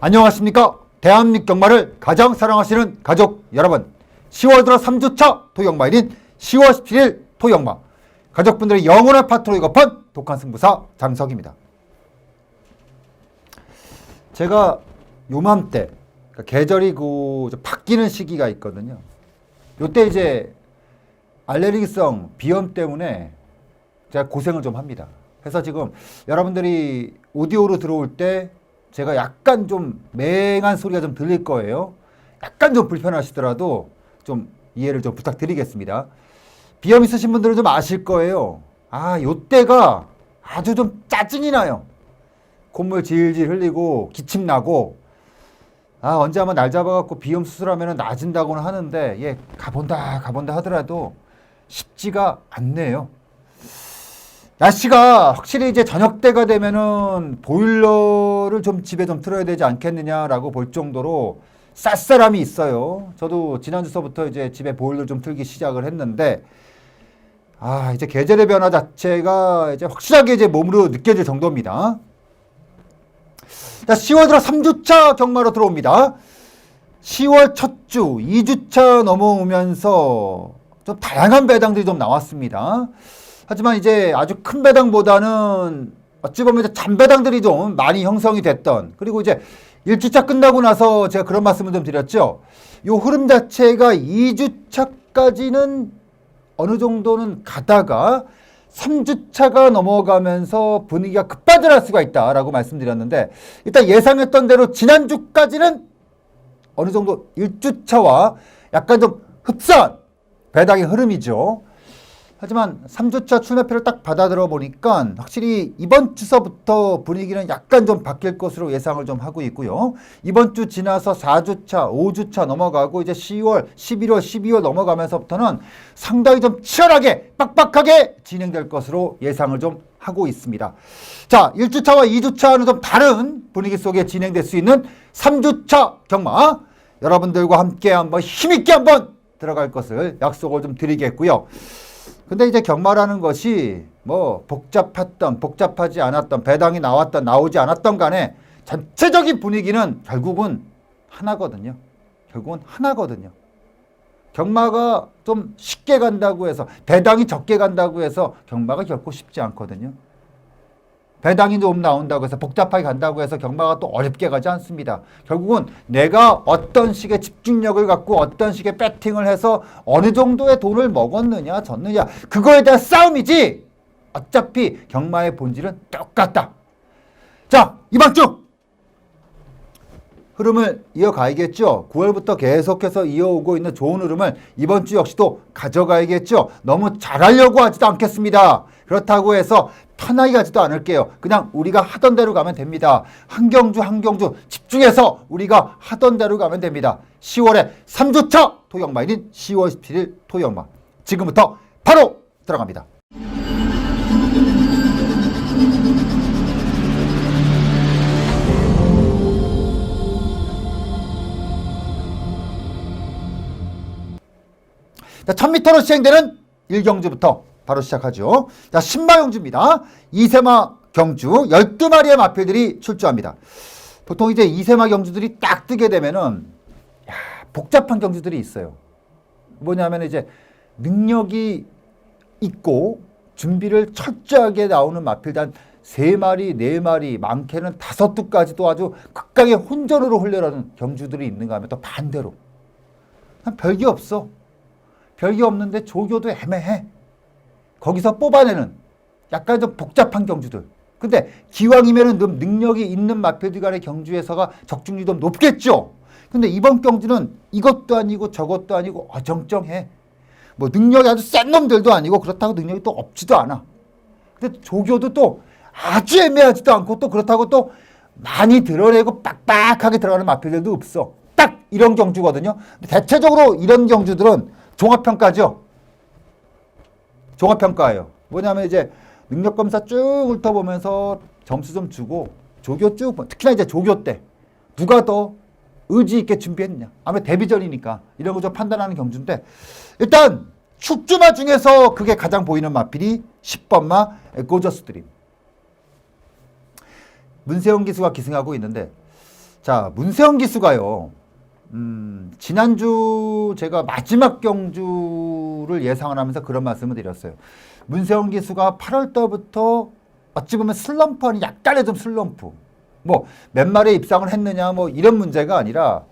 안녕하십니까. 대한민국 경마를 가장 사랑하시는 가족 여러분, 10월 들어 3주차 토경마일인 10월 17일 토경마, 가족분들의 영원한 파트로 이급한 독한 승부사 장석입니다. 제가 요맘때 그러니까 계절이 바뀌는 시기가 있거든요. 요때 이제 알레르기성 비염 때문에 제가 고생을 좀 합니다. 그래서 지금 여러분들이 오디오로 들어올 때 제가 약간 좀 맹한 소리가 좀 들릴 거예요. 약간 좀 불편하시더라도 좀 이해를 좀 부탁드리겠습니다. 비염 있으신 분들은 좀 아실 거예요. 요때가 아주 좀 짜증이 나요. 콧물 질질 흘리고 기침 나고, 언제 한번 날 잡아갖고 비염 수술하면 나아진다고는 하는데, 가본다 하더라도 쉽지가 않네요. 날씨가 확실히 이제 저녁 때가 되면은 보일러를 좀 집에 좀 틀어야 되지 않겠느냐라고 볼 정도로 쌀쌀함이 있어요. 저도 지난주서부터 이제 집에 보일러를 좀 틀기 시작을 했는데, 이제 계절의 변화 자체가 이제 확실하게 이제 몸으로 느껴질 정도입니다. 자, 10월 들어 3주차 경마로 들어옵니다. 10월 첫 주, 2주차 넘어오면서 좀 다양한 배당들이 좀 나왔습니다. 하지만 이제 아주 큰 배당보다는 어찌 보면 이제 잔배당들이 좀 많이 형성이 됐던, 그리고 이제 1주차 끝나고 나서 제가 그런 말씀을 좀 드렸죠. 요 흐름 자체가 2주차까지는 어느 정도는 가다가 3주차가 넘어가면서 분위기가 급반전할 수가 있다라고 말씀드렸는데, 일단 예상했던 대로 지난주까지는 어느 정도 1주차와 약간 좀 흡사한 배당의 흐름이죠. 하지만 3주차 출마표를 딱 받아들어 보니까 확실히 이번 주서부터 분위기는 약간 좀 바뀔 것으로 예상을 좀 하고 있고요. 이번 주 지나서 4주차, 5주차 넘어가고 이제 10월, 11월, 12월 넘어가면서부터는 상당히 좀 치열하게 빡빡하게 진행될 것으로 예상을 좀 하고 있습니다. 자, 1주차와 2주차는 좀 다른 분위기 속에 진행될 수 있는 3주차 경마, 여러분들과 함께 한번 힘있게 한번 들어갈 것을 약속을 좀 드리겠고요. 근데 이제 경마라는 것이 뭐 복잡하지 않았던, 배당이 나왔던 나오지 않았던 간에 전체적인 분위기는 결국은 하나거든요. 경마가 좀 쉽게 간다고 해서, 배당이 적게 간다고 해서 경마가 결코 쉽지 않거든요. 배당이 좀 나온다고 해서, 복잡하게 간다고 해서 경마가 또 어렵게 가지 않습니다. 결국은 내가 어떤 식의 집중력을 갖고 어떤 식의 배팅을 해서 어느 정도의 돈을 먹었느냐 졌느냐, 그거에 대한 싸움이지 어차피 경마의 본질은 똑같다. 자, 이번 주 흐름을 이어가야겠죠. 9월부터 계속해서 이어오고 있는 좋은 흐름을 이번 주 역시도 가져가야겠죠. 너무 잘하려고 하지도 않겠습니다. 그렇다고 해서 편하게 가지도 않을게요. 그냥 우리가 하던 대로 가면 됩니다. 한 경주 집중해서 우리가 하던 대로 가면 됩니다. 10월에 3주차 토경마일인 10월 17일 토경마, 지금부터 바로 들어갑니다. 자, 1000m로 시행되는 1경주부터 바로 시작하죠. 자, 신마경주입니다. 이세마 경주 12마리의 마필들이 출주합니다. 보통 이제 이세마 경주들이 딱 뜨게 되면은 복잡한 경주들이 있어요. 뭐냐면 이제 능력이 있고 준비를 철저하게 나오는 마필들 한 3마리, 4마리, 많게는 5두까지도 아주 극강의 혼전으로 흘러가는 경주들이 있는가 하면 또 반대로 별게 없어. 별게 없는데 조교도 애매해. 거기서 뽑아내는 약간 좀 복잡한 경주들. 근데 기왕이면은 능력이 있는 마필들 간의 경주에서가 적중률이 좀 높겠죠. 근데 이번 경주는 이것도 아니고 저것도 아니고 어정쩡해. 뭐 능력이 아주 센 놈들도 아니고 그렇다고 능력이 또 없지도 않아. 근데 조교도 또 아주 애매하지도 않고 또 그렇다고 또 많이 드러내고 빡빡하게 들어가는 마필들도 없어. 딱 이런 경주거든요. 대체적으로 이런 경주들은 종합평가죠. 종합평가예요. 뭐냐면 이제 능력검사 쭉 훑어보면서 점수 좀 주고, 조교 쭉, 특히나 이제 조교 때 누가 더 의지 있게 준비했느냐, 아무래도 데뷔전이니까 이런 거 좀 판단하는 경주인데, 일단 축주마 중에서 그게 가장 보이는 마필이 10번마 고저스 드림. 문세영 기수가 기승하고 있는데, 자, 문세영 기수가요. 지난주 제가 마지막 경주를 예상을 하면서 그런 말씀을 드렸어요. 문세영 기수가 8월 달부터 어찌 보면 슬럼프 아니 약간의 좀 슬럼프. 뭐 몇 마리에 입상을 했느냐 뭐 이런 문제가 아니라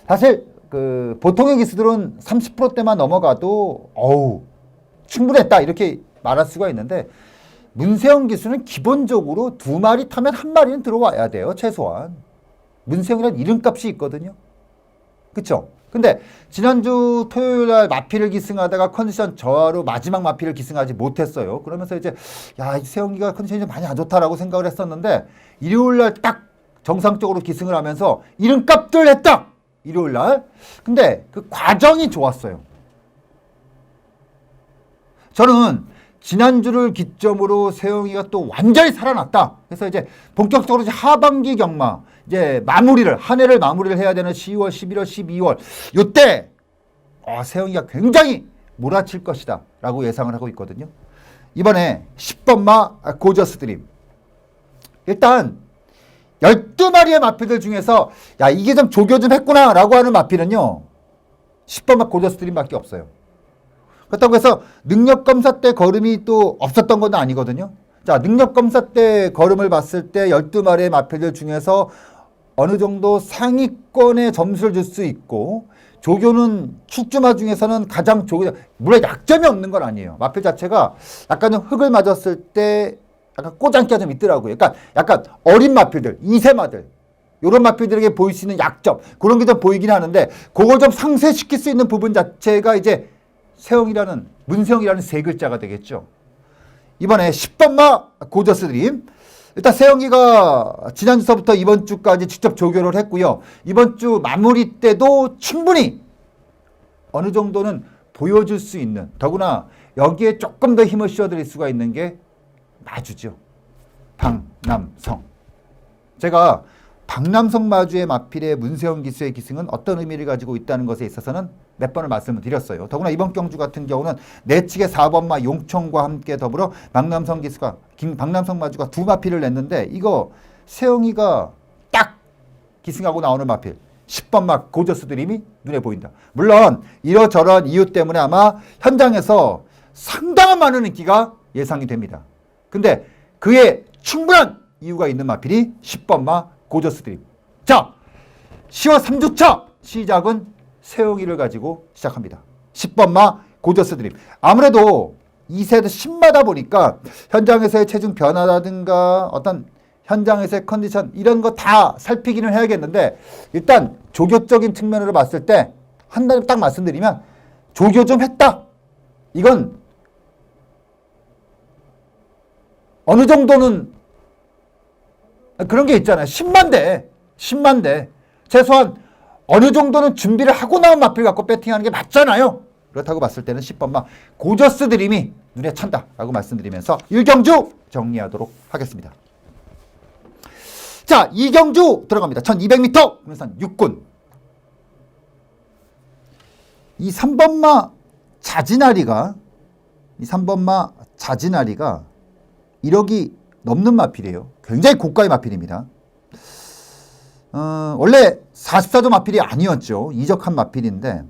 사실 그 보통의 기수들은 30%대만 넘어가도 어우 충분했다 이렇게 말할 수가 있는데 문세영 기수는 기본적으로 2마리 타면 1마리는 들어와야 돼요. 최소한. 문세영이란 이름값이 있거든요. 그쵸? 근데 지난주 토요일날 마피를 기승하다가 컨디션 저하로 마지막 마피를 기승하지 못했어요. 그러면서 이제 야, 세영이가 컨디션이 좀 많이 안 좋다라고 생각을 했었는데 일요일날 딱 정상적으로 기승을 하면서 이름값들 했다. 일요일날. 근데 그 과정이 좋았어요. 저는 지난주를 기점으로 세영이가 또 완전히 살아났다. 그래서 이제 본격적으로 이제 하반기 경마 이제 마무리를 한 해를 마무리를 해야 되는 10월, 11월, 12월 요때 세영이가 굉장히 몰아칠 것이다 라고 예상을 하고 있거든요. 이번에 10번마 고저스 드림 일단 12마리의 마필들 중에서 야 이게 좀 조교 좀 했구나 라고 하는 마필은요 10번마 고저스 드림밖에 없어요. 그렇다고 해서 능력검사 때 걸음이 또 없었던 건 아니거든요. 자, 능력검사 때 걸음을 봤을 때 12마리의 마필들 중에서 어느 정도 상위권의 점수를 줄 수 있고 조교는 출주마 중에서는 가장 물론 약점이 없는 건 아니에요. 마필 자체가 약간 좀 흙을 맞았을 때 약간 꼬장기가 좀 있더라고요. 그러니까 약간 어린 마필들, 2세마들 이런 마필들에게 보일 수 있는 약점 그런 게 좀 보이긴 하는데 그걸 좀 상쇄시킬 수 있는 부분 자체가 이제 세영이라는 문세영이라는 세 글자가 되겠죠. 이번에 10번마 고저스 드림 일단 세영이가 지난주서부터 이번 주까지 직접 조교를 했고요. 이번 주 마무리 때도 충분히 어느 정도는 보여줄 수 있는 더구나 여기에 조금 더 힘을 씌워드릴 수가 있는 게 마주죠. 박남성. 제가 박남성 마주의 마필의 문세영 기수의 기승은 어떤 의미를 가지고 있다는 것에 있어서는 몇 번을 말씀을 드렸어요. 더구나 이번 경주 같은 경우는 내측의 4번마 용청과 함께 더불어 박남성 기수가 박남성 마주가 2마필을 냈는데 이거 세영이가 딱 기승하고 나오는 마필 10번마 고저스 드림이 눈에 보인다. 물론 이러저러한 이유 때문에 아마 현장에서 상당한 많은 인기가 예상이 됩니다. 근데 그에 충분한 이유가 있는 마필이 10번마 고저스 드림. 자, 10월 3주차 시작은 세영이를 가지고 시작합니다. 10번마 고저스 드림. 아무래도 2세도 10마다 보니까 현장에서의 체중 변화라든가 어떤 현장에서의 컨디션 이런 거 다 살피기는 해야겠는데 일단 조교적인 측면으로 봤을 때 한 달 딱 말씀드리면 조교 좀 했다. 이건 어느 정도는 그런 게 있잖아요. 10만 대. 최소한 어느 정도는 준비를 하고 나온 마필 갖고 배팅하는 게 맞잖아요. 그렇다고 봤을 때는 10번마 고저스 드림이 눈에 찬다 라고 말씀드리면서 1경주 정리하도록 하겠습니다. 자, 2경주 들어갑니다. 1200m 금산 6군. 이 3번마 자진아리가 1억이 넘는 마필이에요. 굉장히 고가의 마필입니다. 원래 44조 마필이 아니었죠. 이적한 마필인데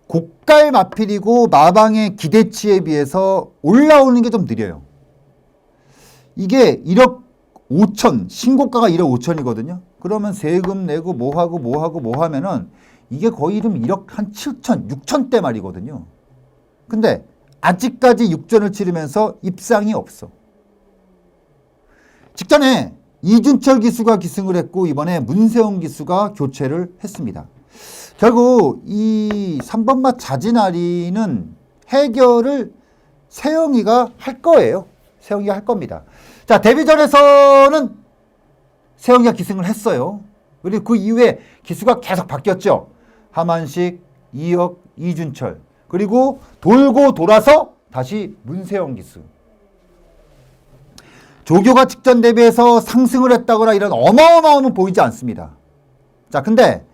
고가의 마필이고 마방의 기대치에 비해서 올라오는 게 좀 느려요. 이게 1억 5천, 신고가가 1억 5천이거든요. 그러면 세금 내고 뭐 하면은 이게 거의 1억 한 7천, 6천대 말이거든요. 근데 아직까지 6전을 치르면서 입상이 없어. 직전에 이준철 기수가 기승을 했고 이번에 문세영 기수가 교체를 했습니다. 결국 이 3번마 자진아리는 해결을 세영이가 할 거예요. 세영이가 할 겁니다. 자, 데뷔전에서는 세영이가 기승을 했어요. 그리고 그 이후에 기수가 계속 바뀌었죠. 하만식, 이혁, 이준철. 그리고 돌고 돌아서 다시 문세영 기수. 조교가 직전 대비해서 상승을 했다거나 이런 어마어마함은 보이지 않습니다. 자, 근데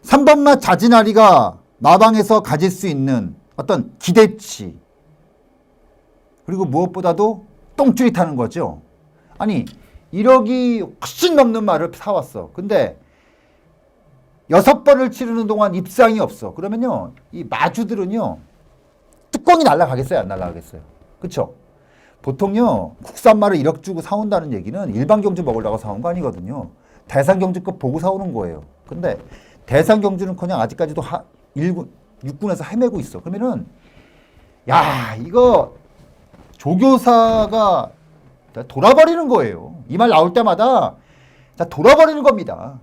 3번마 자진아리가 마방에서 가질 수 있는 어떤 기대치 그리고 무엇보다도 똥줄이 타는 거죠. 아니 1억이 훨씬 넘는 말을 사왔어. 근데 6번을 치르는 동안 입상이 없어. 그러면요, 이 마주들은요, 뚜껑이 날아가겠어요? 안 날아가겠어요? 그쵸? 보통요, 국산말을 1억 주고 사온다는 얘기는 일반 경주 먹으려고 사온 거 아니거든요. 대상 경주급 보고 사오는 거예요. 근데 대상 경주는커녕 아직까지도 1군, 6군에서 헤매고 있어. 그러면은, 야, 이거 조교사가 돌아버리는 거예요. 이 말 나올 때마다 다 돌아버리는 겁니다.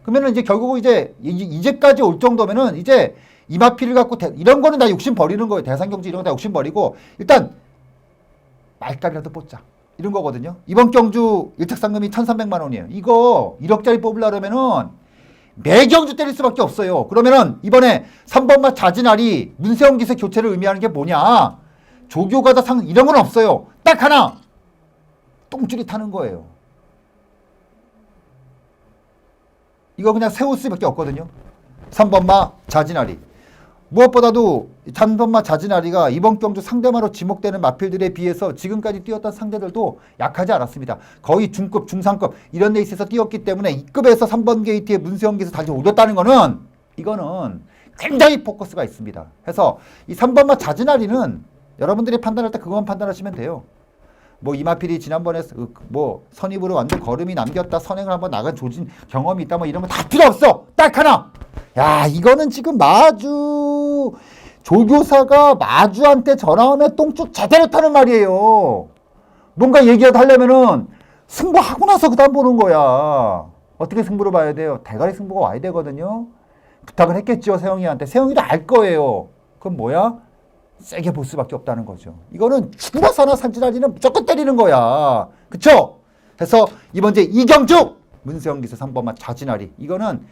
그러면은 이제 결국은 이제까지 올 정도면은 이제 이마피를 갖고 이런 거는 다 욕심 버리는 거예요. 대상경주 이런 거 다 욕심 버리고 일단 말값이라도 뽑자. 이런 거거든요. 이번 경주 일착상금이 1,300만 원이에요. 이거 1억짜리 뽑으려면은 매경주 때릴 수밖에 없어요. 그러면은 이번에 3번마 자진아리 문세영 기세 교체를 의미하는 게 뭐냐? 조교가다 상 이런 건 없어요. 딱 하나. 똥줄이 타는 거예요. 이거 그냥 세울 수밖에 없거든요. 3번마 자진아리. 무엇보다도 3번마 자진아리가 이번 경주 상대마로 지목되는 마필들에 비해서 지금까지 뛰었던 상대들도 약하지 않았습니다. 거의 중급, 중상급 이런 데 있어서 뛰었기 때문에 이 급에서 3번 게이트에 문세영 기세 다시 올렸다는 거는 이거는 굉장히 포커스가 있습니다. 그래서 이 3번마 자진아리는 여러분들이 판단할 때 그것만 판단하시면 돼요. 뭐 이마필이 지난번에 뭐 선입으로 완전 걸음이 남겼다, 선행을 한번 나간 조진 경험이 있다, 뭐 이런 거 다 필요 없어. 딱 하나. 야, 이거는 지금 마주 조교사가 마주한테 전화 오면 똥쭉 제대로 타는 말이에요. 뭔가 얘기라도 하려면은 승부하고 나서 그다음 보는 거야. 어떻게 승부를 봐야 돼요? 대가리 승부가 와야 되거든요. 부탁을 했겠죠, 세영이한테. 세영이도 알 거예요. 그럼 뭐야? 세게 볼 수밖에 없다는 거죠. 이거는 죽으나 사나 산지라리는 무조건 때리는 거야. 그쵸? 그래서 이번 이제 이경주 문세영 기세 3번마 자진아리 이거는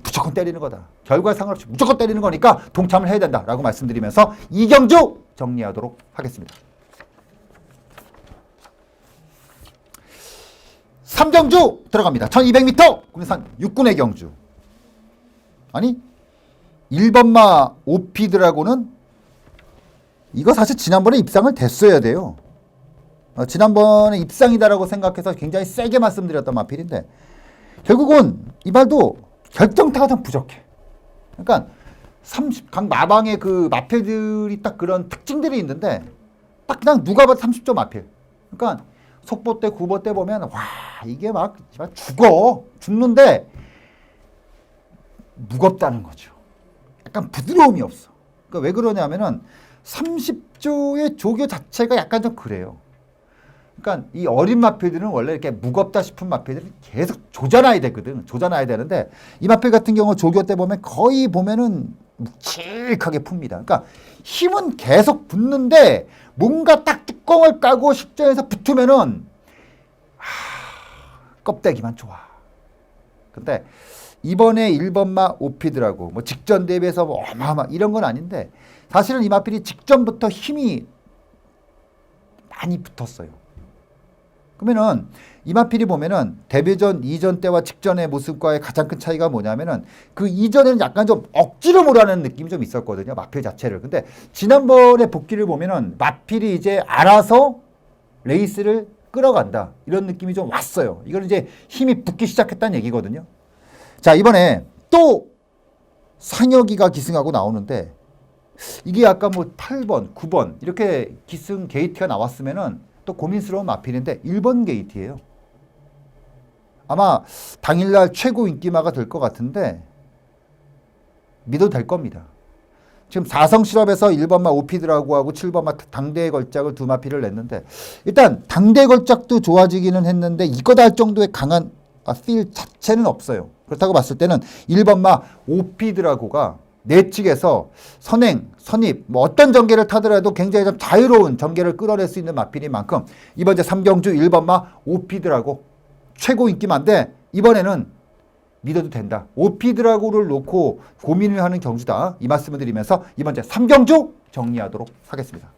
무조건 때리는 거다. 결과에 상관없이 무조건 때리는 거니까 동참을 해야 된다라고 말씀드리면서 이경주 정리하도록 하겠습니다. 3경주 들어갑니다. 1200m 국내산 6군의 경주. 아니 1번마 오피드라고는 이거 사실 지난번에 입상을 됐어야 돼요. 지난번에 입상이다라고 생각해서 굉장히 세게 말씀드렸던 마필인데 결국은 이 말도 결정타가 좀 부족해. 그러니까 각 마방의 그 마필들이 딱 그런 특징들이 있는데 딱 그냥 누가 봐도 30점 마필. 그러니까 속보 때, 구보 때 보면 와 이게 막 죽는데 무겁다는 거죠. 약간 부드러움이 없어. 그러니까 왜 그러냐면은 30조의 조교 자체가 약간 좀 그래요. 그러니까 이 어린 마필들은 원래 이렇게 무겁다 싶은 마필들은 계속 조져놔야 되거든. 조져놔야 되는데 이 마필 같은 경우 조교 때 보면 거의 보면은 묵직하게 풉니다. 그러니까 힘은 계속 붙는데 뭔가 딱 뚜껑을 까고 식전에서 붙으면은 껍데기만 좋아. 근데 이번에 1번마 오피드라고 뭐 직전 대비해서 뭐 어마어마 이런 건 아닌데 사실은 이 마필이 직전부터 힘이 많이 붙었어요. 그러면은 이 마필이 보면은 데뷔전 이전 때와 직전의 모습과의 가장 큰 차이가 뭐냐면은 그 이전에는 약간 좀 억지로 몰아내는 느낌이 좀 있었거든요. 마필 자체를. 근데 지난번에 복귀를 보면은 마필이 이제 알아서 레이스를 끌어간다. 이런 느낌이 좀 왔어요. 이건 이제 힘이 붙기 시작했다는 얘기거든요. 자, 이번에 또 상혁이가 기승하고 나오는데 이게 아까 뭐 8번, 9번 이렇게 기승 게이트가 나왔으면은 또 고민스러운 마필인데 1번 게이트예요. 아마 당일날 최고 인기마가 될 것 같은데 믿어도 될 겁니다. 지금 4성 실업에서 1번마 오피드라고 하고 7번마 당대의 걸작을 두 마필을 냈는데 일단 당대의 걸작도 좋아지기는 했는데 이거다 할 정도의 강한 필 자체는 없어요. 그렇다고 봤을 때는 1번마 오피드라고가 내측에서 선행, 선입, 뭐 어떤 전개를 타더라도 굉장히 좀 자유로운 전개를 끌어낼 수 있는 마필인 만큼 이번 이제 3경주 1번마 오피드라고 최고 인기만데 이번에는 믿어도 된다. 오피드라고를 놓고 고민을 하는 경주다. 이 말씀을 드리면서 이번 이제 3경주 정리하도록 하겠습니다.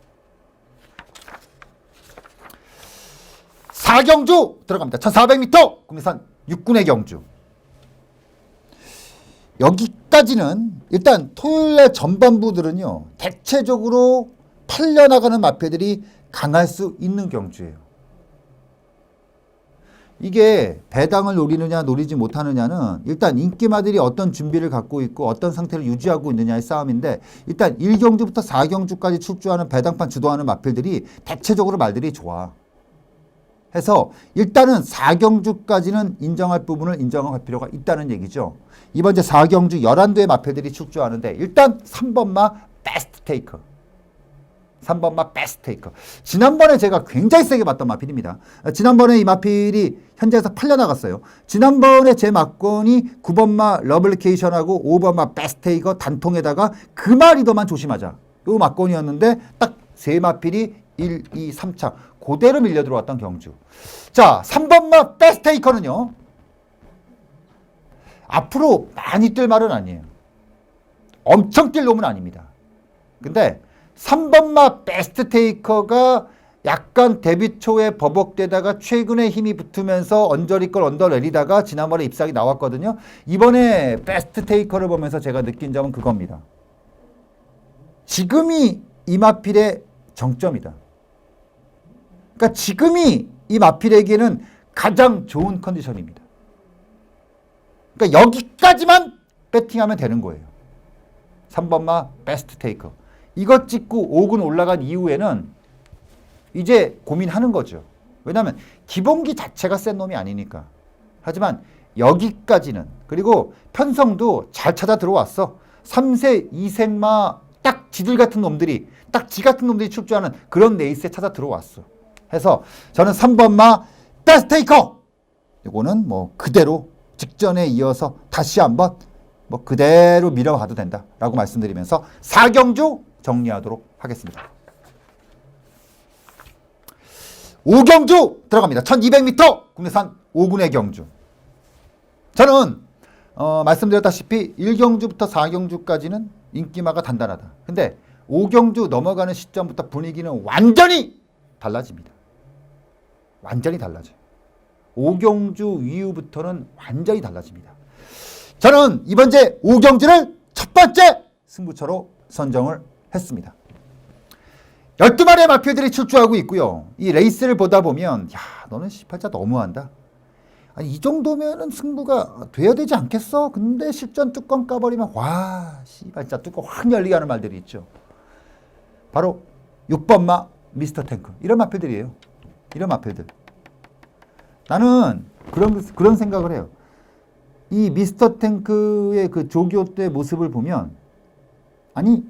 4경주 들어갑니다. 1400m 국내산 6군의 경주. 여기까지는 일단 토요일날 전반부들은요. 대체적으로 팔려나가는 마패들이 강할 수 있는 경주예요. 이게 배당을 노리느냐 노리지 못하느냐는 일단 인기마들이 어떤 준비를 갖고 있고 어떤 상태를 유지하고 있느냐의 싸움인데, 일단 1경주부터 4경주까지 출주하는 배당판 주도하는 마필들이 대체적으로 말들이 좋아. 해서 일단은 4경주까지는 인정할 부분을 인정할 필요가 있다는 얘기죠. 이번 이제 4경주 11도의 마필들이 출주하는데, 일단 3번마 베스트 테이커. 3번마 베스트 테이커. 지난번에 제가 굉장히 세게 봤던 마필입니다. 지난번에 이 마필이 현장에서 팔려나갔어요. 지난번에 제 막건이 9번마 러블리케이션하고 5번마 베스트 테이커 단통에다가 금화리더만 조심하자, 요 막건이었는데 딱 세 마필이 1, 2, 3차 그대로 밀려 들어왔던 경주. 자, 3번마 베스트 테이커는요, 앞으로 많이 뛸 말은 아니에요. 엄청 뛸 놈은 아닙니다. 근데 3번마 베스트 테이커가 약간 데뷔 초에 버벅대다가 최근에 힘이 붙으면서 언저리 걸 언더 내리다가 지난번에 입상이 나왔거든요. 이번에 베스트 테이커를 보면서 제가 느낀 점은 그겁니다. 지금이 이 마필의 정점이다. 그러니까 지금이 이 마필에게는 가장 좋은 컨디션입니다. 그러니까 여기까지만 배팅하면 되는 거예요. 3번마 베스트 테이커. 이것 찍고 5군 올라간 이후에는 이제 고민하는 거죠. 왜냐하면 기본기 자체가 센 놈이 아니니까. 하지만 여기까지는, 그리고 편성도 잘 찾아 들어왔어. 3세 2생마 딱 지들 같은 놈들이, 딱 지 같은 놈들이 출주하는 그런 레이스에 찾아 들어왔어. 해서 저는 3번마 베스트 테이커, 이거는 뭐 그대로 직전에 이어서 다시 한번 뭐 그대로 밀어가도 된다라고 말씀드리면서 4경주 정리하도록 하겠습니다. 5경주 들어갑니다. 1200m 국내산 5군의 경주. 저는 말씀드렸다시피 1경주부터 4경주까지는 인기마가 단단하다. 근데 5경주 넘어가는 시점부터 분위기는 완전히 달라집니다. 완전히 달라져요. 5경주 이후부터는 완전히 달라집니다. 저는 이번 제 5경주를 첫 번째 승부처로 선정을 했습니다. 12마리의 마필들이 출주하고 있고요. 이 레이스를 보다 보면, 야, 너는 18자 너무한다. 아니, 이 정도면은 승부가 돼야 되지 않겠어? 근데 실전 뚜껑 까버리면, 와, 씨발, 진짜 뚜껑 확 열리게 하는 말들이 있죠. 바로 6번마 미스터 탱크. 이런 마필들이에요. 이런 마필들. 나는 그런 생각을 해요. 이 미스터 탱크의 그 조교 때 모습을 보면, 아니,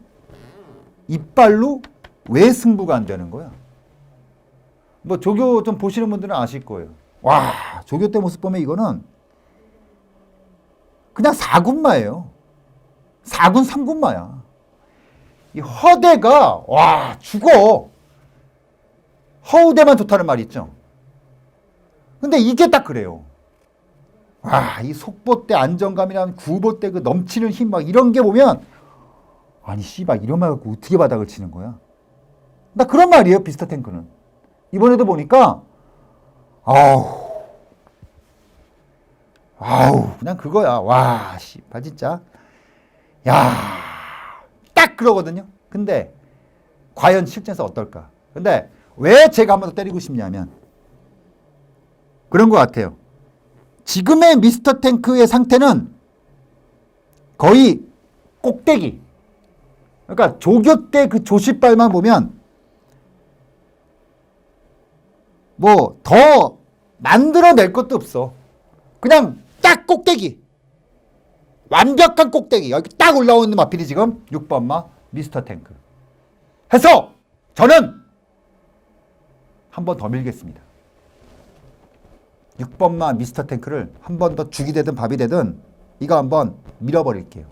이빨로 왜 승부가 안 되는 거야? 뭐 조교 좀 보시는 분들은 아실 거예요. 와, 조교 때 모습 보면 이거는 그냥 4군마예요. 4군 3군마야. 이 허대가, 와, 죽어. 허우대만 좋다는 말이 있죠. 근데 이게 딱 그래요. 와, 이 속보 때 안정감이나 구보 때 그 넘치는 힘 막 이런 게 보면, 아니 씨발 이런 말 갖고 어떻게 바닥을 치는 거야? 나 그런 말이에요. 미스터 탱크는. 이번에도 보니까 아우 그냥 그거야. 와 씨발 진짜. 야, 딱 그러거든요. 근데 과연 실전에서 어떨까? 근데 왜 제가 한 번 더 때리고 싶냐면 그런 것 같아요. 지금의 미스터 탱크의 상태는 거의 꼭대기. 그러니까 조교 때 그 조시발만 보면 뭐 더 만들어낼 것도 없어. 그냥 딱 꼭대기. 완벽한 꼭대기. 여기 딱 올라오는 마필이 지금 6번마 미스터 탱크. 해서 저는 한 번 더 밀겠습니다. 6번마 미스터 탱크를 한 번 더 죽이 되든 밥이 되든 이거 한번 밀어버릴게요.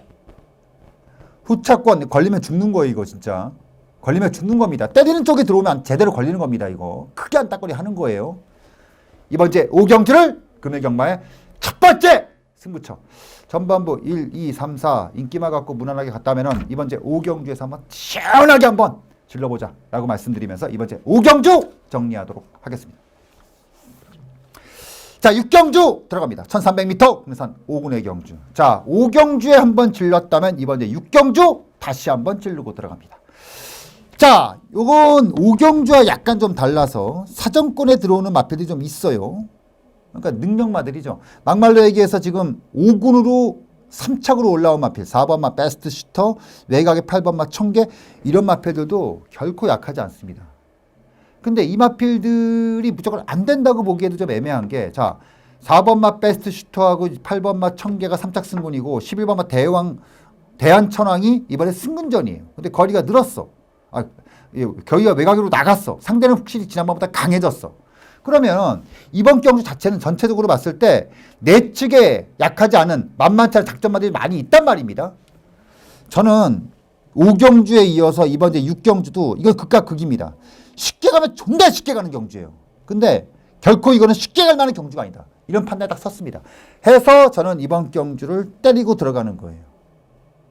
후차권 걸리면 죽는 거예요. 이거 진짜 걸리면 죽는 겁니다. 때리는 쪽에 들어오면 제대로 걸리는 겁니다. 이거 크게 한따거리 하는 거예요. 이번 제 5경주를 금일경마의 첫 번째 승부처 전반부 1, 2, 3, 4 인기마 갖고 무난하게 갔다면은 이번 제 5경주에서 한번 시원하게 한번 질러보자 라고 말씀드리면서 이번 제 5경주 정리하도록 하겠습니다. 자, 6경주 들어갑니다. 1300m 국내산 5군의 경주. 자, 5경주에 한번 질렀다면 이번에 6경주 다시 한번 찌르고 들어갑니다. 자, 요건 5경주와 약간 좀 달라서 사정권에 들어오는 마필이 좀 있어요. 그러니까 능력마들이죠. 막말로 얘기해서 지금 5군으로 3착으로 올라온 마필, 4번마 베스트 슈터, 외곽의 8번마 청계 이런 마필들도 결코 약하지 않습니다. 근데 이 마필들이 무조건 안 된다고 보기에도 좀 애매한 게, 자, 4번마 베스트 슈터하고 8번마 청계가 3착 승군이고 11번마 대한천왕이 이번에 승군전이에요. 근데 거리가 늘었어. 거리가 외곽으로 나갔어. 상대는 확실히 지난번보다 강해졌어. 그러면 이번 경주 자체는 전체적으로 봤을 때 내측에 약하지 않은 만만치 않은 작전마들이 많이 있단 말입니다. 저는 5경주에 이어서 이번 이제 6경주도 이건 극과 극입니다. 쉽게 가면 존나 쉽게 가는 경주예요. 근데 결코 이거는 쉽게 갈 만한 경주가 아니다. 이런 판단에 딱 섰습니다. 해서 저는 이번 경주를 때리고 들어가는 거예요.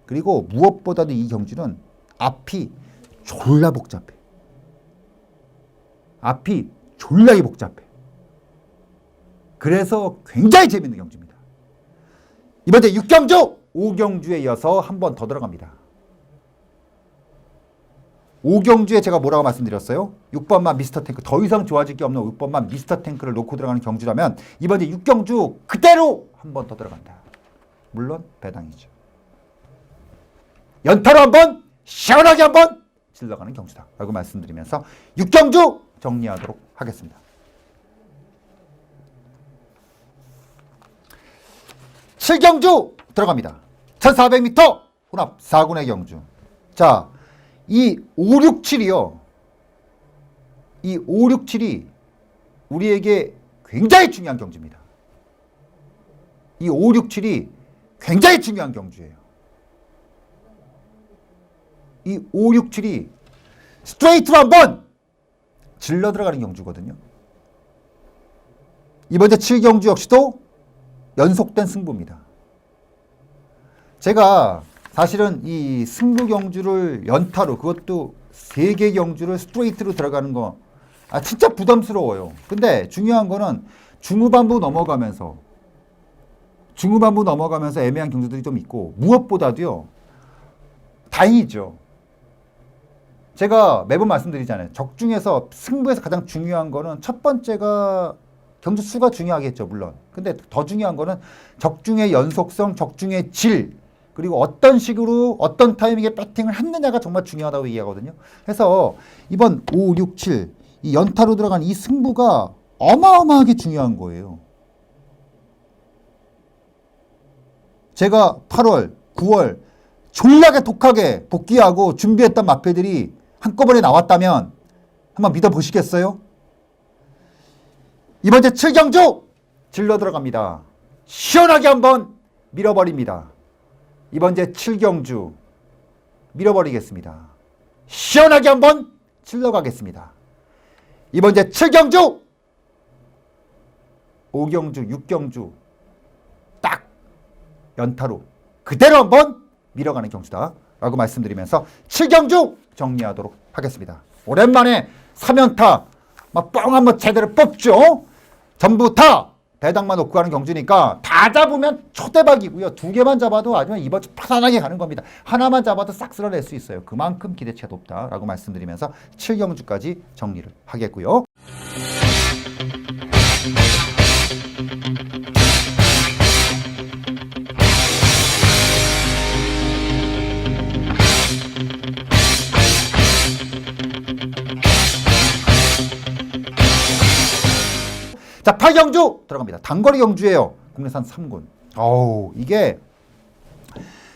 그리고 무엇보다도 이 경주는 앞이 졸라 복잡해. 앞이 졸라게 복잡해. 그래서 굉장히 재밌는 경주입니다. 이번에 6경주, 5경주에 이어서 한 번 더 들어갑니다. 5경주에 제가 뭐라고 말씀드렸어요? 6번만 미스터 탱크, 더 이상 좋아질 게 없는 6번만 미스터 탱크를 놓고 들어가는 경주라면 이번에 6경주 그대로 한 번 더 들어간다. 물론 배당이죠. 연타로 한번 시원하게 한번 질러가는 경주다 라고 말씀드리면서 6경주 정리하도록 하겠습니다. 7경주 들어갑니다. 1400m 혼합 4군의 경주. 자, 이 5, 6, 7이요. 이 5, 6, 7이 우리에게 굉장히 중요한 경주입니다. 이 5, 6, 7이 굉장히 중요한 경주예요. 이 5, 6, 7이 스트레이트로 한번 질러 들어가는 경주거든요. 이번에 7경주 역시도 연속된 승부입니다. 제가 사실은 이 승부 경주를 연타로, 그것도 3개 경주를 스트레이트로 들어가는 거 진짜 부담스러워요. 근데 중요한 거는 중후반부 넘어가면서 애매한 경주들이 좀 있고, 무엇보다도요, 다행이죠. 제가 매번 말씀드리잖아요. 적중에서 승부에서 가장 중요한 거는 첫 번째가 경주 수가 중요하겠죠, 물론. 근데 더 중요한 거는 적중의 연속성, 적중의 질, 그리고 어떤 식으로 어떤 타이밍에 배팅을 했느냐가 정말 중요하다고 얘기하거든요. 그래서 이번 5, 6, 7 이 연타로 들어간 이 승부가 어마어마하게 중요한 거예요. 제가 8월, 9월 졸라게 독하게 복귀하고 준비했던 마패들이 한꺼번에 나왔다면 한번 믿어보시겠어요? 이번 주 7경주 질러 들어갑니다. 시원하게 한번 밀어버립니다. 이번 주 7경주 밀어버리겠습니다. 시원하게 한번 질러 가겠습니다. 이번 주 7경주 5경주 6경주 딱 연타로 그대로 한번 밀어가는 경주다 라고 말씀드리면서 7경주 정리하도록 하겠습니다. 오랜만에 3연타 막 뻥 한번 제대로 뽑죠. 전부 다 배당만 놓고 가는 경주니까 다 잡으면 초대박이고요. 2개만 잡아도 아주 이번 주 편안하게 가는 겁니다. 하나만 잡아도 싹 쓸어낼 수 있어요. 그만큼 기대치가 높다라고 말씀드리면서 7경주까지 정리를 하겠고요. 자, 8경주 들어갑니다. 단거리 경주예요. 국내산 3군. 이게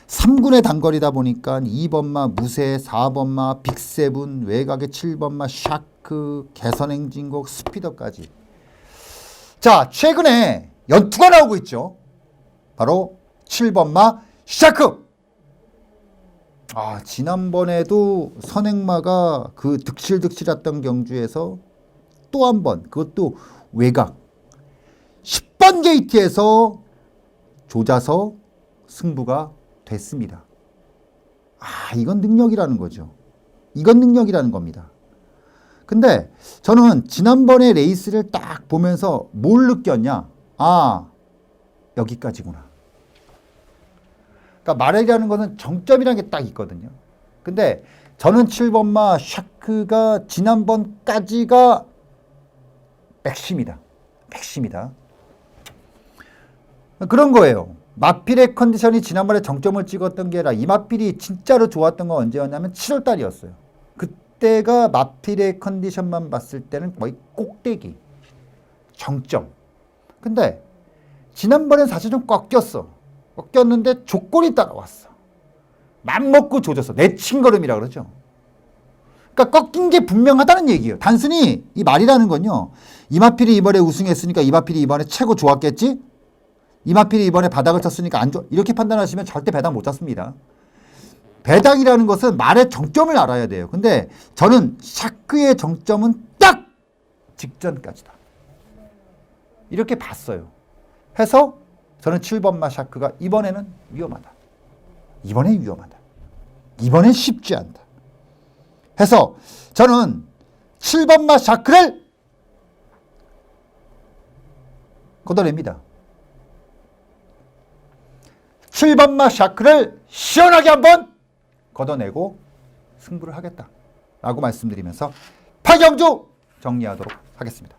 3군의 단거리다 보니까 2번마 무쇠, 4번마 빅세븐, 외곽의 7번마 샤크, 개선행진곡, 스피더까지. 자, 최근에 연투가 나오고 있죠. 바로 7번마 샤크. 지난번에도 선행마가 그 득실득실했던 경주에서 또 한 번, 그것도 외곽 10번 게이트에서 조자서 승부가 됐습니다. 이건 능력이라는 거죠. 이건 능력이라는 겁니다. 근데 저는 지난번에 레이스를 딱 보면서 뭘 느꼈냐? 여기까지구나. 그러니까 말하자는 것은 정점이라는 게 딱 있거든요. 근데 저는 7번마 샤크가 지난번까지가 맥심이다. 그런 거예요. 마필의 컨디션이 지난번에 정점을 찍었던 게 아니라 이 마필이 진짜로 좋았던 건 언제였냐면 7월 달이었어요. 그때가 마필의 컨디션만 봤을 때는 거의 꼭대기, 정점. 근데 지난번엔 사실 좀 꺾였어. 꺾였는데 조건이 따라왔어. 맘먹고 조졌어. 내친걸음이라 그러죠. 그러니까 꺾인 게 분명하다는 얘기예요. 단순히 이 말이라는 건요. 이마필이 이번에 우승했으니까 이마필이 이번에 최고 좋았겠지? 이마필이 이번에 바닥을 쳤으니까 안 좋아. 이렇게 판단하시면 절대 배당 못 잡습니다. 배당이라는 것은 말의 정점을 알아야 돼요. 근데 저는 샤크의 정점은 딱 직전까지다. 이렇게 봤어요. 해서 저는 7번마 샤크가 이번에는 위험하다. 이번엔 위험하다. 이번엔 쉽지 않다. 해서 저는 7번마 샤크를 걷어냅니다. 7번마 샤크를 시원하게 한번 걷어내고 승부를 하겠다라고 말씀드리면서 8경주 정리하도록 하겠습니다.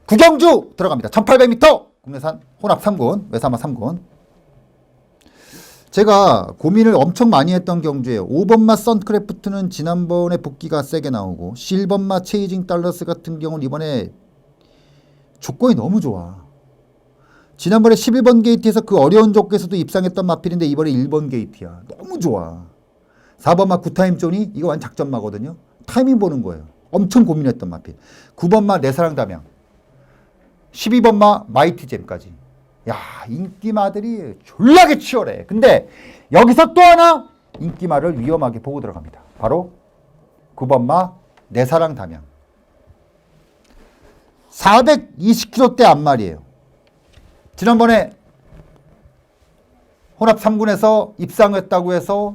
9경주 들어갑니다. 1800m 국내산 혼합 3군, 외삼아 3군. 제가 고민을 엄청 많이 했던 경주예요. 5번마 선크래프트는 지난번에 복귀가 세게 나오고 7번마 체이징 달러스 같은 경우는 이번에 조건이 너무 좋아. 지난번에 11번 게이트에서 그 어려운 조건에서도 입상했던 마필인데 이번에 1번 게이트야. 너무 좋아. 4번마 굿타임 존이 이거 완전 작전마거든요. 타이밍 보는 거예요. 엄청 고민했던 마필. 9번마 내사랑 담양. 12번마 마이티 잼까지. 야, 인기마들이 졸라게 치열해. 근데 여기서 또 하나 인기마를 위험하게 보고 들어갑니다. 바로 9번마 내사랑 담양. 420kg대 앞말이에요. 지난번에 혼합 3군에서 입상했다고 해서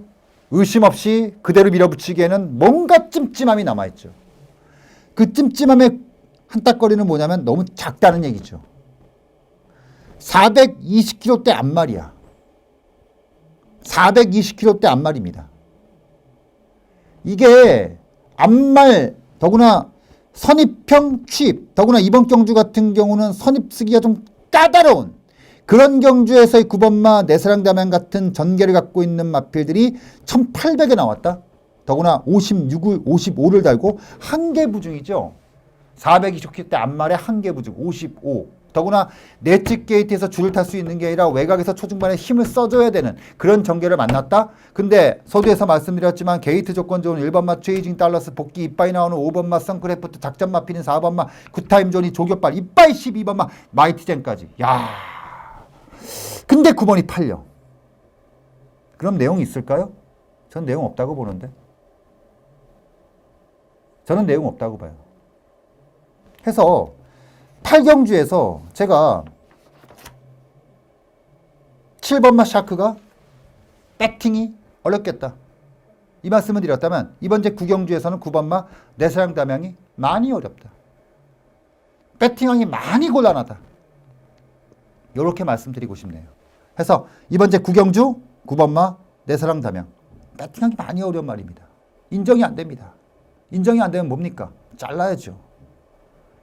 의심 없이 그대로 밀어붙이기에는 뭔가 찜찜함이 남아있죠. 그 찜찜함의 한따거리는 뭐냐면 너무 작다는 얘기죠. 420kg대 앞말이야. 420kg대 앞말입니다. 이게 앞말 더구나 선입형 취입, 더구나 이번 경주 같은 경우는 선입 쓰기가 좀 까다로운 그런 경주에서의 9번마 내사랑 담양 같은 전개를 갖고 있는 마필들이 1800에 나왔다. 더구나 56을 55를 달고 한계 부중이죠. 420kg 대 앞말에 한계 부중 55. 더구나 내측 게이트에서 줄을 탈 수 있는 게 아니라 외곽에서 초중반에 힘을 써줘야 되는 그런 전개를 만났다. 근데 서두에서 말씀드렸지만 게이트 조건 좋은 1번마 트레이징 달러스 복귀 이빠이 나오는 5번마 선크래프트 작전 마피는 4번마 굿타임 존이 조교빨 이빠이 12번마 마이티젠까지. 야. 근데 9번이 팔려. 그럼 내용이 있을까요? 전 내용 없다고 보는데. 저는 내용 없다고 봐요. 해서 8경주에서 제가 7번마 샤크가 배팅이 어렵겠다. 이 말씀을 드렸다면 이번 제 9경주에서는 9번마 내사랑 담양이 많이 어렵다. 배팅하기 많이 곤란하다. 이렇게 말씀드리고 싶네요. 해서 이번 제 9경주 9번마 내사랑 담양 배팅하기 많이 어려운 말입니다. 인정이 안 됩니다. 인정이 안 되면 뭡니까? 잘라야죠.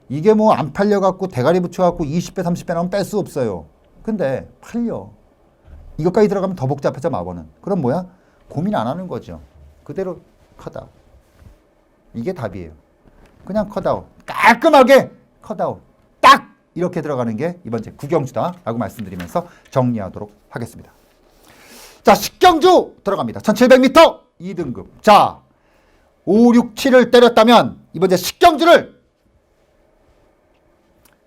이게 뭐 안 팔려갖고 대가리 붙여갖고 20배 30배 나오면 뺄 수 없어요. 근데 팔려. 이것까지 들어가면 더 복잡해져 마법은. 그럼 뭐야? 고민 안 하는 거죠. 그대로 컷아웃. 이게 답이에요. 그냥 컷아웃. 깔끔하게 컷아웃. 딱 이렇게 들어가는 게 이번 제 9경주다 라고 말씀드리면서 정리하도록 하겠습니다. 자, 10경주 들어갑니다. 1700m 2등급. 자, 5, 6, 7을 때렸다면 이번 제 10경주를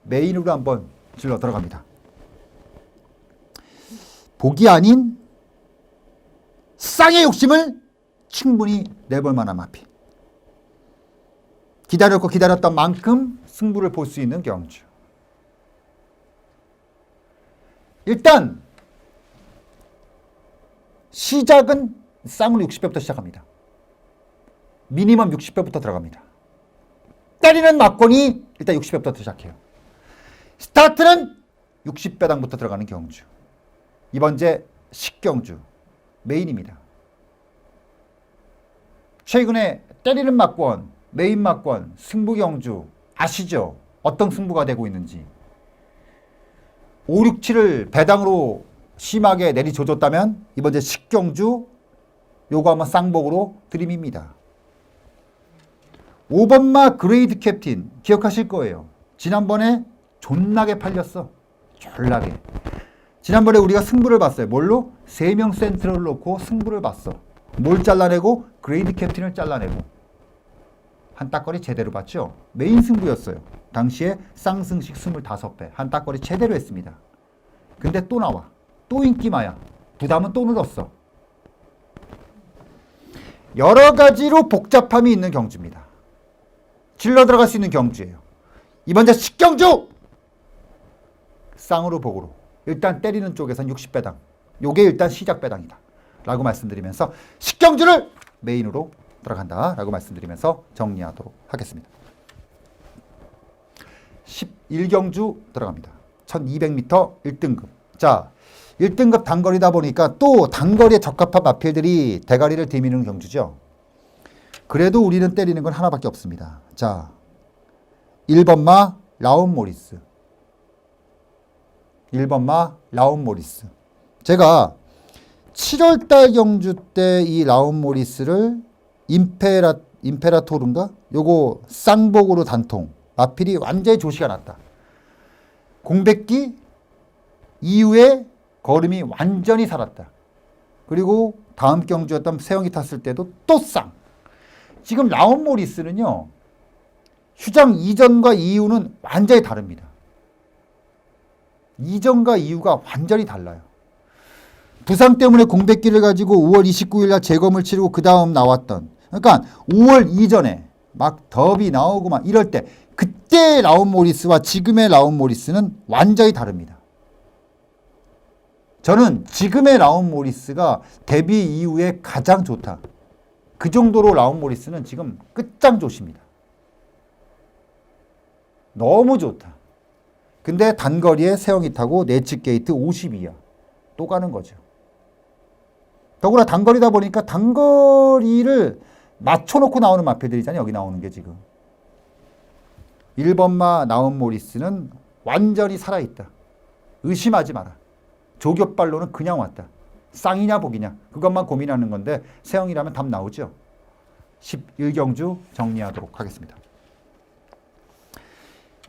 메인으로 한번 질러 들어갑니다. 복이 아닌 쌍의 욕심을 충분히 내볼 만한 마필. 기다렸고 기다렸던 만큼 승부를 볼 수 있는 경주. 일단 시작은 쌍으로 60배부터 시작합니다. 미니멈 60배부터 들어갑니다. 때리는 막권이 일단 60배부터 시작해요. 스타트는 60배당부터 들어가는 경주. 이번 제 10경주 메인입니다. 최근에 때리는 막권, 메인 막권, 승부 경주 아시죠? 어떤 승부가 되고 있는지. 5, 6, 7을 배당으로 심하게 내리조졌다면 이번 이제 식경주 요거 한번 쌍복으로 들이밉니다. 5번마 그레이드 캡틴 기억하실 거예요. 지난번에 존나게 팔렸어. 졸라게. 지난번에 우리가 승부를 봤어요. 뭘로? 3명 센트를 놓고 승부를 봤어. 뭘 잘라내고? 그레이드 캡틴을 잘라내고. 한 따거리 제대로 봤죠? 메인 승부였어요. 당시에 쌍승식 25배. 한 따거리 제대로 했습니다. 근데 또 나와. 또 인기마야. 부담은 또 늘었어. 여러 가지로 복잡함이 있는 경주입니다. 질러 들어갈 수 있는 경주예요. 이번 자 식경주! 쌍으로 복으로. 일단 때리는 쪽에선 60배당. 요게 일단 시작 배당이다. 라고 말씀드리면서 식경주를 메인으로 들어간다. 라고 말씀드리면서 정리하도록 하겠습니다. 11경주 들어갑니다. 1200m 1등급. 자, 1등급 단거리다 보니까 또 단거리에 적합한 마필들이 대가리를 들이미는 경주죠. 그래도 우리는 때리는 건 하나밖에 없습니다. 자, 1번마 라운 모리스. 1번마 라운 모리스. 제가 7월달 경주 때 이 라운 모리스를 임페라토르인가? 요거 쌍복으로 단통. 마필이 완전히 조시가 났다. 공백기 이후에 걸음이 완전히 살았다. 그리고 다음 경주였던 세영이 탔을 때도 또 쌍. 지금 라운 모리스는요. 휴장 이전과 이후는 완전히 다릅니다. 이전과 이후가 완전히 달라요. 부상 때문에 공백기를 가지고 5월 29일 날 재검을 치르고 그 다음 나왔던, 그러니까 5월 이전에 막 더비 나오고 막 이럴 때 그때 라운 모리스와 지금의 라운 모리스는 완전히 다릅니다. 저는 지금의 라운 모리스가 데뷔 이후에 가장 좋다. 그 정도로 라운 모리스는 지금 끝장조십니다. 너무 좋다. 근데 단거리에 세영이 타고 내측 게이트 52야. 또 가는 거죠. 더구나 단거리다 보니까 단거리를 맞춰놓고 나오는 마필들이잖아요. 여기 나오는 게 지금. 1번마 라운 모리스는 완전히 살아있다. 의심하지 마라. 조교발로는 그냥 왔다. 쌍이냐 복이냐 그것만 고민하는 건데 세영이라면 답 나오죠. 11경주 정리하도록 하겠습니다.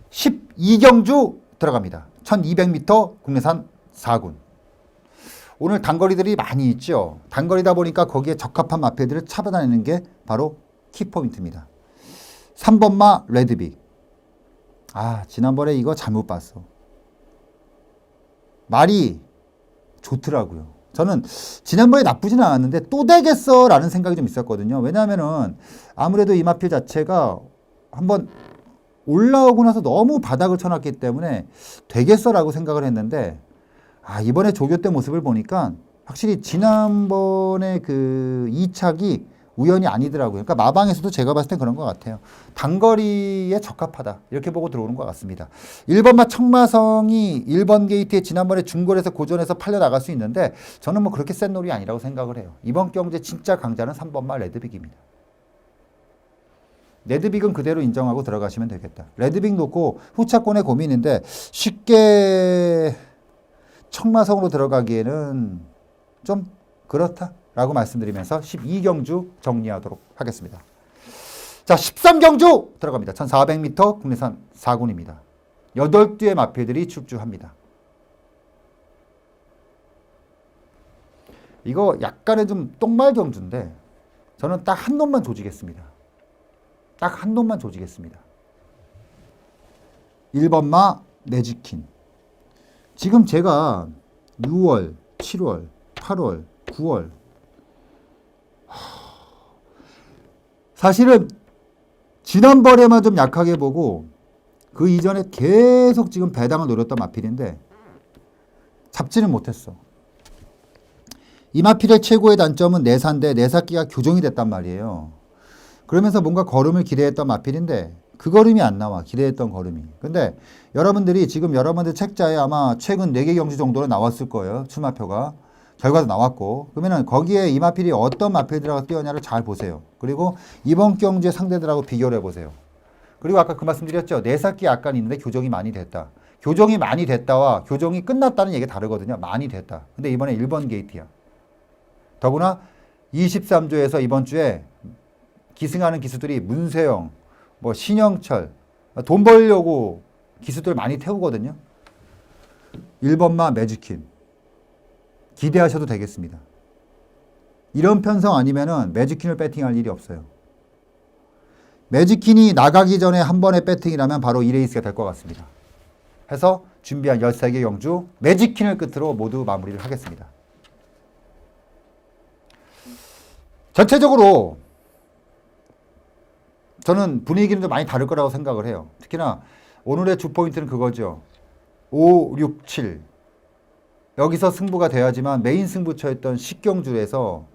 12경주 들어갑니다. 1200m 국내산 4군. 오늘 단거리들이 많이 있죠. 단거리다 보니까 거기에 적합한 마필들을 찾아다니는 게 바로 키포인트입니다. 3번마 레드빅. 아, 지난번에 이거 잘못 봤어. 말이 좋더라고요. 저는 지난번에 나쁘진 않았는데 또 되겠어 라는 생각이 좀 있었거든요. 왜냐하면은 아무래도 이 마필 자체가 한번 올라오고 나서 너무 바닥을 쳐놨기 때문에 되겠어 라고 생각을 했는데, 아, 이번에 조교 때 모습을 보니까 확실히 지난번에 그 2착이 우연이 아니더라고요. 그러니까 마방에서도 제가 봤을 때 그런 것 같아요. 단거리에 적합하다. 이렇게 보고 들어오는 것 같습니다. 1번마 청마성이 1번 게이트에 지난번에 중거리에서 고전해서 팔려 나갈 수 있는데 저는 뭐 그렇게 센 놀이 아니라고 생각을 해요. 이번 경제 진짜 강자는 3번마 레드빅입니다. 레드빅은 그대로 인정하고 들어가시면 되겠다. 레드빅 놓고 후차권의 고민인데 쉽게 청마성으로 들어가기에는 좀 그렇다 라고 말씀드리면서 12경주 정리하도록 하겠습니다. 자, 13경주 들어갑니다. 1400m 국내산 4군입니다. 8뒤의 마필들이 출주합니다. 이거 약간의 좀 똥말 경주인데 저는 딱 한 놈만 조지겠습니다. 딱 한 놈만 조지겠습니다. 1번마 내지킨. 지금 제가 6월, 7월, 8월, 9월 사실은 지난번에만 좀 약하게 보고 그 이전에 계속 지금 배당을 노렸던 마필인데 잡지는 못했어. 이 마필의 최고의 단점은 내사인데 내사기가 교정이 됐단 말이에요. 그러면서 뭔가 걸음을 기대했던 마필인데 그 걸음이 안 나와. 기대했던 걸음이. 근데 여러분들이 지금 여러분들 책자에 아마 최근 4개 경주 정도는 나왔을 거예요. 출마표가. 결과도 나왔고. 그러면은 거기에 이 마필이 어떤 마필들하고 뛰었냐를 잘 보세요. 그리고 이번 경주의 상대들하고 비교를 해보세요. 그리고 아까 그 말씀 드렸죠. 내삭기 약간 있는데 교정이 많이 됐다. 교정이 많이 됐다와 교정이 끝났다는 얘기가 다르거든요. 많이 됐다. 근데 이번에 1번 게이트야. 더구나 23조에서 이번 주에 기승하는 기수들이 문세영, 뭐 신영철, 돈 벌려고 기수들 많이 태우거든요. 1번마 매직퀸. 기대하셔도 되겠습니다. 이런 편성 아니면은 매직퀸을 배팅할 일이 없어요. 매직퀸이 나가기 전에 한 번의 배팅이라면 바로 이 레이스가 될 것 같습니다. 해서 준비한 13개 경주 매직퀸을 끝으로 모두 마무리를 하겠습니다. 전체적으로 저는 분위기는 좀 많이 다를 거라고 생각을 해요. 특히나 오늘의 주 포인트는 그거죠. 5, 6, 7. 여기서 승부가 돼야지만 메인 승부처였던 10경주에서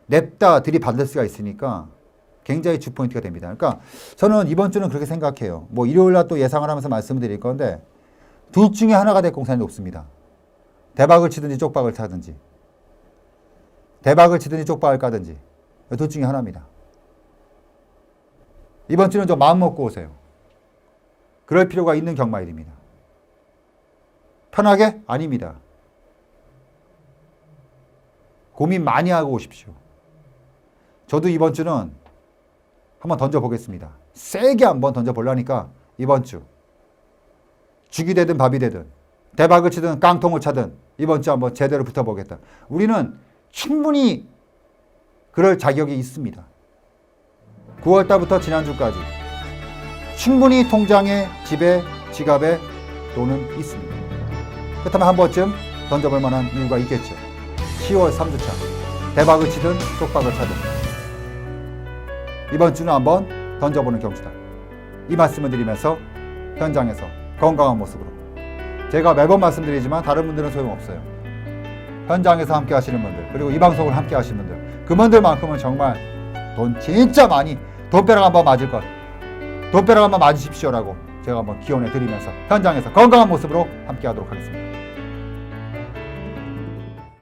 냅다 들이받을 수가 있으니까 굉장히 주 포인트가 됩니다. 그러니까 저는 이번 주는 그렇게 생각해요. 뭐 일요일 날 또 예상을 하면서 말씀을 드릴 건데 둘 중에 하나가 될 공산이 높습니다. 대박을 치든지 쪽박을 차든지. 대박을 치든지 쪽박을 까든지. 둘 중에 하나입니다. 이번 주는 좀 마음 먹고 오세요. 그럴 필요가 있는 경마일입니다. 편하게? 아닙니다. 고민 많이 하고 오십시오. 저도 이번 주는 한번 던져보겠습니다. 세게 한번 던져보려니까 이번 주 죽이 되든 밥이 되든 대박을 치든 깡통을 차든 이번 주 한번 제대로 붙어보겠다. 우리는 충분히 그럴 자격이 있습니다. 9월달부터 지난주까지 충분히 통장에, 집에, 지갑에 돈은 있습니다. 그렇다면 한 번쯤 던져볼 만한 이유가 있겠죠. 10월 3주차 대박을 치든 쪽박을 차든 이번 주는 한번 던져보는 경주다. 이 말씀을 드리면서 현장에서 건강한 모습으로 제가 매번 말씀드리지만 다른 분들은 소용없어요. 현장에서 함께 하시는 분들 그리고 이 방송을 함께 하시는 분들 그분들만큼은 정말 돈 진짜 많이 돈벼락 한번 맞을 것 돈벼락 한번 맞으십시오라고 제가 한번 기원해 드리면서 현장에서 건강한 모습으로 함께 하도록 하겠습니다.